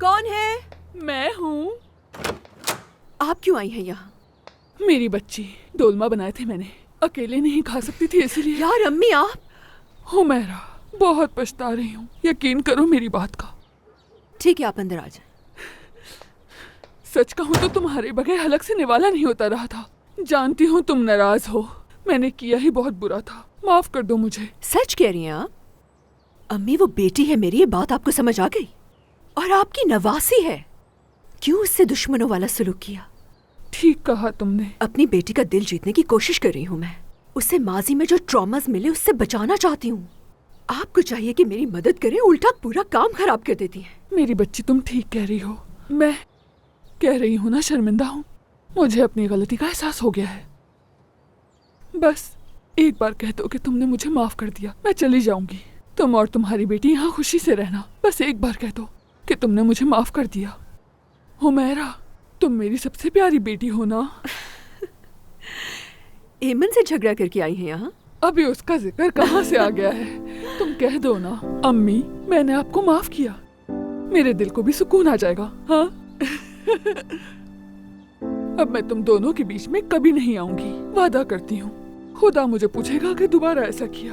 کون ہے؟ میں ہوں۔ آپ کیوں آئی ہیں یہاں؟ میری بچی دولمہ بنائے تھے میں نے، اکیلے نہیں کھا سکتی تھی اسی لیے۔ یار امی آپ حمیرہ بہت پچھتا رہی ہوں، یقین کرو میری بات کا۔ ٹھیک ہے آپ اندر آ جائیں۔ سچ کہوں تو تمہارے بغیر حلق سے نوالا نہیں ہوتا رہا تھا۔ جانتی ہوں تم ناراض ہو، میں نے کیا ہی بہت برا تھا، معاف کر دو مجھے۔ سچ کہہ رہی ہیں آپ؟ امی وہ بیٹی ہے میری، یہ بات آپ کو سمجھ آ گئی؟ اور آپ کی نواسی ہے، کیوں اس سے دشمنوں والا سلوک کیا؟ ٹھیک کہا تم نے۔ اپنی بیٹی کا دل جیتنے کی کوشش کر رہی ہوں میں، اسے ماضی میں جو ٹراماز ملے اس سے بچانا چاہتی ہوں۔ آپ کو چاہیے کہ میری مدد کریں، الٹا پورا کام خراب کر دیتی ہیں۔ میری بچی تم ٹھیک کہہ رہی ہو، میں کہہ رہی ہوں نا شرمندہ ہوں، مجھے اپنی غلطی کا احساس ہو گیا ہے۔ بس ایک بار کہہ دو کہ تم نے مجھے معاف کر دیا، میں چلی جاؤں گی۔ تم اور تمہاری بیٹی یہاں خوشی سے رہنا، بس ایک بار کہہ دو کہ تم نے مجھے معاف کر دیا۔ حمیرہ تم میری سب سے پیاری بیٹی ہو نا۔ ایمن سے جھگڑا کر کے آئی ہیں یہاں؟ ابھی اس کا ذکر کہاں سے آ گیا ہے؟ تم کہہ دو نا امی میں نے آپ کو معاف کیا، میرے دل کو بھی سکون آ جائے گا۔ ہاں اب میں تم دونوں کے بیچ میں کبھی نہیں آؤں گی، وعدہ کرتی ہوں۔ خدا مجھے پوچھے گا کہ دوبارہ ایسا کیا۔